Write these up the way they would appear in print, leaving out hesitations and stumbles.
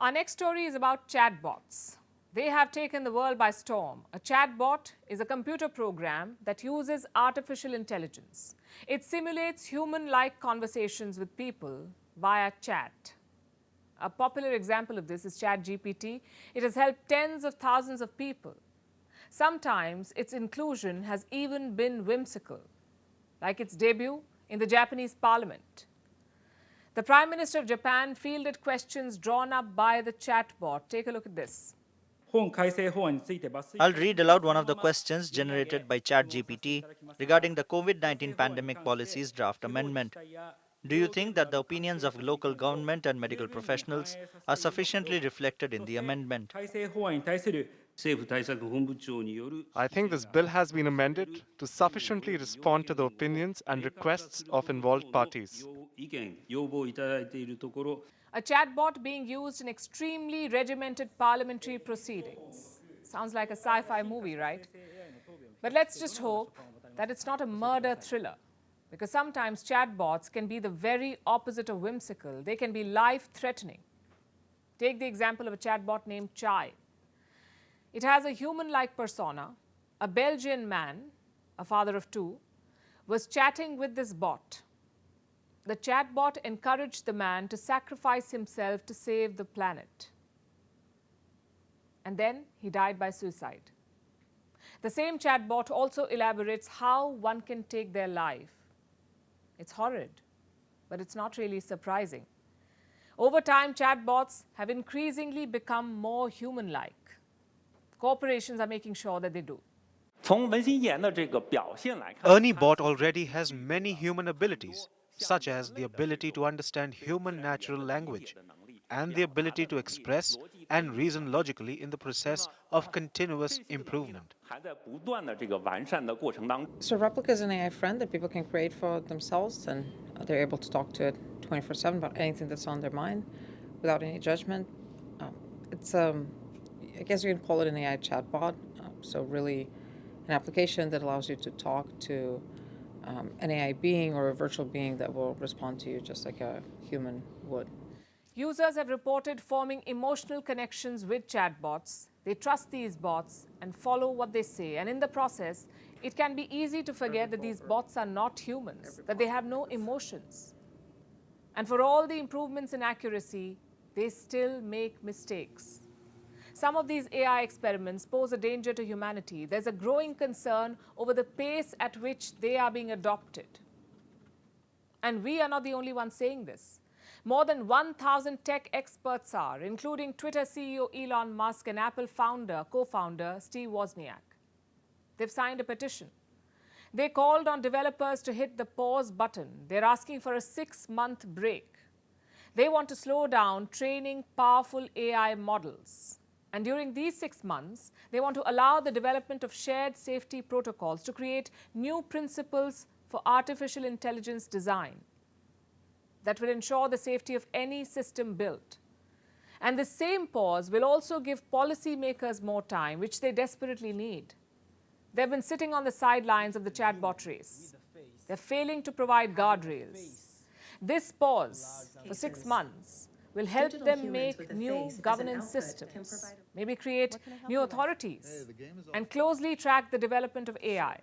Our next story is about chatbots. They have taken the world by storm. A chatbot is a computer program that uses artificial intelligence. It simulates human-like conversations with people via chat. A popular example of this is ChatGPT. It has helped tens of thousands of people. Sometimes its inclusion has even been whimsical, like its debut in the Japanese parliament. The Prime Minister of Japan fielded questions drawn up by the chatbot. Take a look at this. I'll read aloud one of the questions generated by ChatGPT regarding the COVID-19 pandemic policies draft amendment. Do you think that the opinions of local government and medical professionals are sufficiently reflected in the amendment? I think this bill has been amended to sufficiently respond to the opinions and requests of involved parties. A chatbot being used in extremely regimented parliamentary proceedings. Sounds like a sci-fi movie, right? But let's just hope that it's not a murder thriller, because sometimes chatbots can be the very opposite of whimsical. They can be life-threatening. Take the example of a chatbot named Chai. It has a human-like persona. A Belgian man, a father of two, was chatting with this bot. The chatbot encouraged the man to sacrifice himself to save the planet. And then he died by suicide. The same chatbot also elaborates how one can take their life. It's horrid, but it's not really surprising. Over time, chatbots have increasingly become more human-like. Corporations are making sure that they do. Ernie Bot already has many human abilities, such as the ability to understand human natural language and the ability to express and reason logically in the process of continuous improvement. So Replica is an AI friend that people can create for themselves, and they're able to talk to it 24/7 about anything that's on their mind without any judgment. It's I guess you can call it an AI chatbot. So really an application that allows you to talk to an AI being or a virtual being that will respond to you just like a human would. Users have reported forming emotional connections with chatbots. They trust these bots and follow what they say. And in the process, it can be easy to forget that these bots are not humans, that they have no emotions. And for all the improvements in accuracy, they still make mistakes. Some of these AI experiments pose a danger to humanity. There's a growing concern over the pace at which they are being adopted. And we are not the only ones saying this. More than 1,000 tech experts are, including Twitter CEO Elon Musk and Apple co-founder Steve Wozniak. They've signed a petition. They called on developers to hit the pause button. They're asking for a 6-month break. They want to slow down training powerful AI models. And during these 6 months, they want to allow the development of shared safety protocols to create new principles for artificial intelligence design that will ensure the safety of any system built. And the same pause will also give policymakers more time, which they desperately need. They've been sitting on the sidelines of the chatbot race. They're failing to provide guardrails. This pause for 6 months will help them make new governance systems, maybe create new authorities, and closely track the development of AI.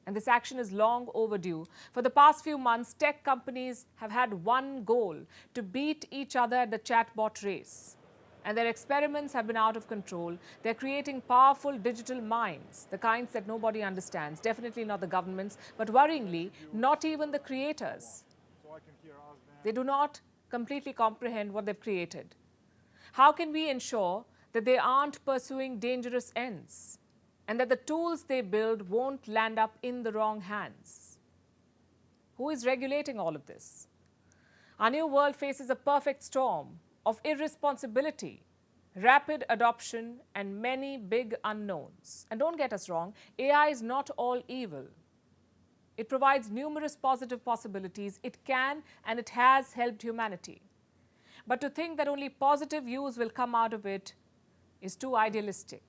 And this action is long overdue. For the past few months, tech companies have had one goal: to beat each other at the chatbot race. And their experiments have been out of control. They're creating powerful digital minds, the kinds that nobody understands, definitely not the governments, but worryingly, not even the creators. They do not completely comprehend what they've created. How can we ensure that they aren't pursuing dangerous ends and that the tools they build won't land up in the wrong hands? Who is regulating all of this? Our new world faces a perfect storm of irresponsibility, rapid adoption, and many big unknowns. And don't get us wrong, AI is not all evil. It provides numerous positive possibilities. It can and it has helped humanity. But to think that only positive use will come out of it is too idealistic.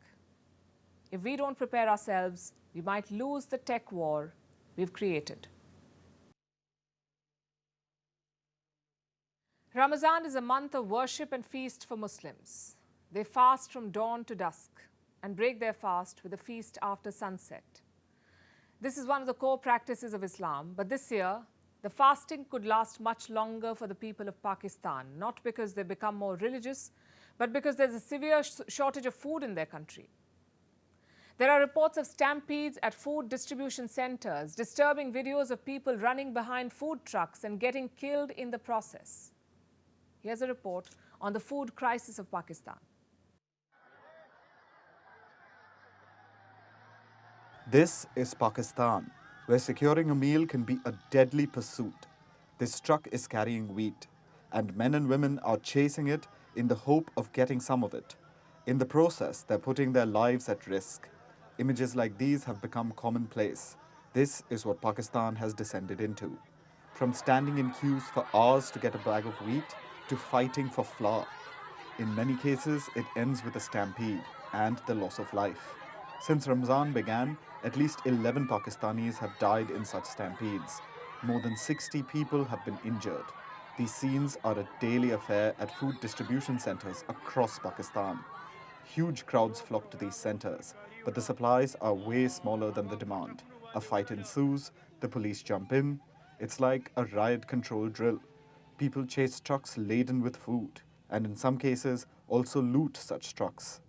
If we don't prepare ourselves, we might lose the tech war we've created. Ramadan is a month of worship and feast for Muslims. They fast from dawn to dusk and break their fast with a feast after sunset. This is one of the core practices of Islam, but this year, the fasting could last much longer for the people of Pakistan, not because they become more religious, but because there's a severe shortage of food in their country. There are reports of stampedes at food distribution centers, disturbing videos of people running behind food trucks and getting killed in the process. Here's a report on the food crisis of Pakistan. This is Pakistan, where securing a meal can be a deadly pursuit. This truck is carrying wheat, and men and women are chasing it in the hope of getting some of it. In the process, they're putting their lives at risk. Images like these have become commonplace. This is what Pakistan has descended into. From standing in queues for hours to get a bag of wheat, to fighting for flour. In many cases, it ends with a stampede and the loss of life. Since Ramadan began, at least 11 Pakistanis have died in such stampedes. More than 60 people have been injured. These scenes are a daily affair at food distribution centers across Pakistan. Huge crowds flock to these centers, but the supplies are way smaller than the demand. A fight ensues, the police jump in. It's like a riot control drill. People chase trucks laden with food, and in some cases also loot such trucks.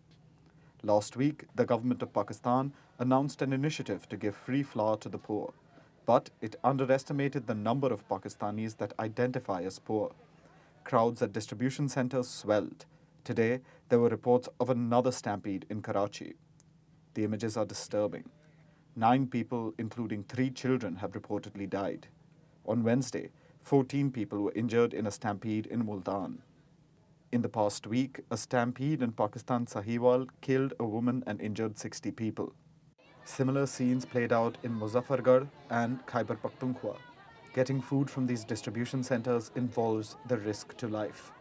Last week, the government of Pakistan announced an initiative to give free flour to the poor, but it underestimated the number of Pakistanis that identify as poor. Crowds at distribution centers swelled. Today, there were reports of another stampede in Karachi. The images are disturbing. 9 people, including 3 children, have reportedly died. On Wednesday, 14 people were injured in a stampede in Multan. In the past week, a stampede in Pakistan Sahiwal killed a woman and injured 60 people. Similar scenes played out in Muzaffargarh and Khyber Pakhtunkhwa. Getting food from these distribution centers involves the risk to life.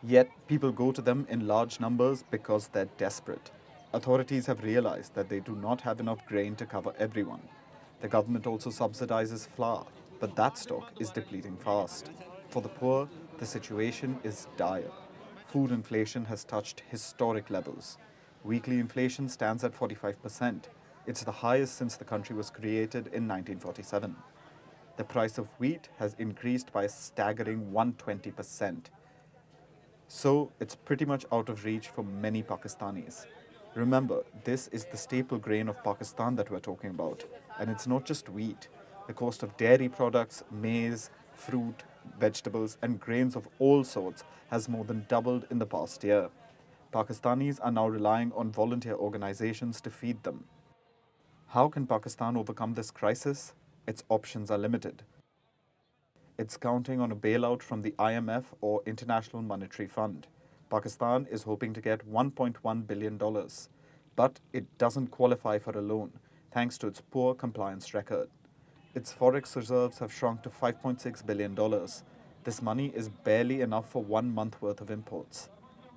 Yet, people go to them in large numbers because they're desperate. Authorities have realized that they do not have enough grain to cover everyone. The government also subsidizes flour, but that stock is depleting fast. For the poor, the situation is dire. Food inflation has touched historic levels. Weekly inflation stands at 45%. It's the highest since the country was created in 1947. The price of wheat has increased by a staggering 120%. So it's pretty much out of reach for many Pakistanis. Remember, this is the staple grain of Pakistan that we're talking about. And it's not just wheat. The cost of dairy products, maize, fruit, vegetables, and grains of all sorts has more than doubled in the past year. Pakistanis are now relying on volunteer organizations to feed them. How can Pakistan overcome this crisis? Its options are limited. It's counting on a bailout from the IMF or International Monetary Fund. Pakistan is hoping to get $1.1 billion, but it doesn't qualify for a loan thanks to its poor compliance record. Its forex reserves have shrunk to $5.6 billion. This money is barely enough for 1 month worth of imports.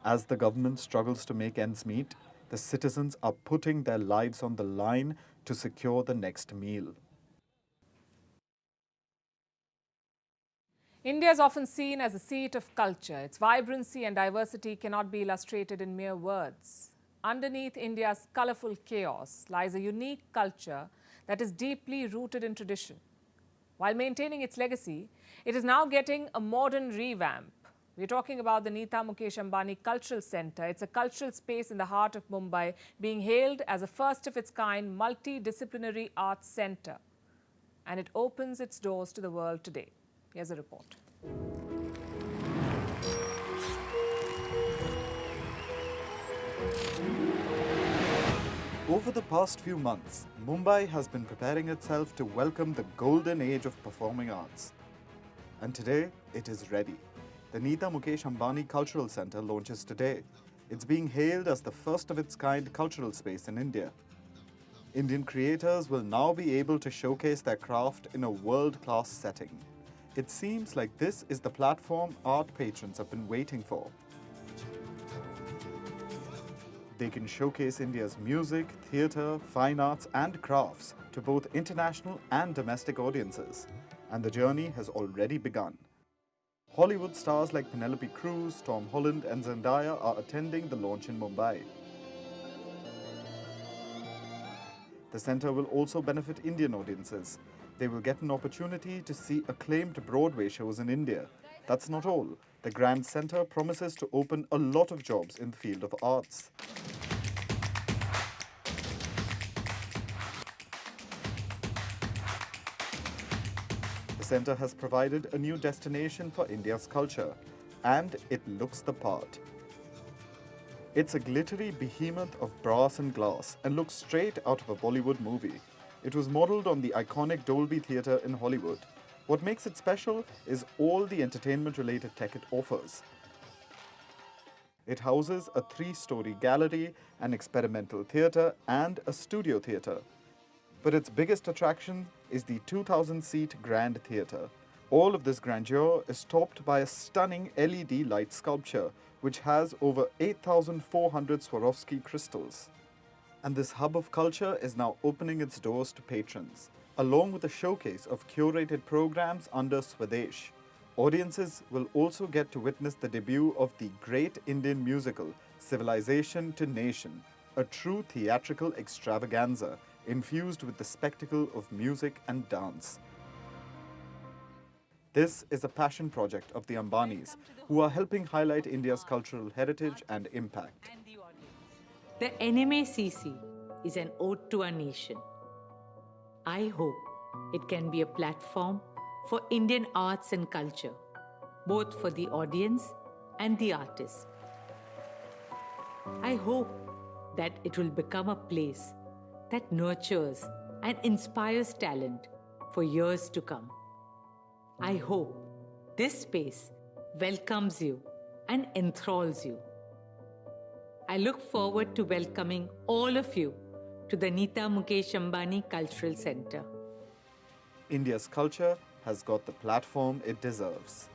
As the government struggles to make ends meet, the citizens are putting their lives on the line to secure the next meal. India is often seen as a seat of culture. Its vibrancy and diversity cannot be illustrated in mere words. Underneath India's colorful chaos lies a unique culture that is deeply rooted in tradition. While maintaining its legacy, it is now getting a modern revamp. We're talking about the Nita Mukesh Ambani Cultural Center. It's a cultural space in the heart of Mumbai, being hailed as a first-of-its-kind multidisciplinary arts center. And it opens its doors to the world today. Here's a report. Over the past few months, Mumbai has been preparing itself to welcome the golden age of performing arts. And today, it is ready. The Nita Mukesh Ambani Cultural Center launches today. It's being hailed as the first-of-its-kind cultural space in India. Indian creators will now be able to showcase their craft in a world-class setting. It seems like this is the platform art patrons have been waiting for. They can showcase India's music, theatre, fine arts and crafts to both international and domestic audiences. And the journey has already begun. Hollywood stars like Penelope Cruz, Tom Holland and Zendaya are attending the launch in Mumbai. The centre will also benefit Indian audiences. They will get an opportunity to see acclaimed Broadway shows in India. That's not all. The Grand Centre promises to open a lot of jobs in the field of arts. The centre has provided a new destination for India's culture, and it looks the part. It's a glittery behemoth of brass and glass and looks straight out of a Bollywood movie. It was modelled on the iconic Dolby Theatre in Hollywood. What makes it special is all the entertainment-related tech it offers. It houses a 3-story gallery, an experimental theatre and a studio theatre. But its biggest attraction is the 2,000-seat Grand Theatre. All of this grandeur is topped by a stunning LED light sculpture, which has over 8,400 Swarovski crystals. And this hub of culture is now opening its doors to patrons, along with a showcase of curated programs under Swadesh. Audiences will also get to witness the debut of the great Indian musical, Civilization to Nation, a true theatrical extravaganza infused with the spectacle of music and dance. This is a passion project of the Ambanis, who are helping highlight India's cultural heritage and impact. The NMACC is an ode to our nation. I hope it can be a platform for Indian arts and culture, both for the audience and the artist. I hope that it will become a place that nurtures and inspires talent for years to come. I hope this space welcomes you and enthralls you. I look forward to welcoming all of you to the Nita Mukesh Ambani Cultural Center. India's culture has got the platform it deserves.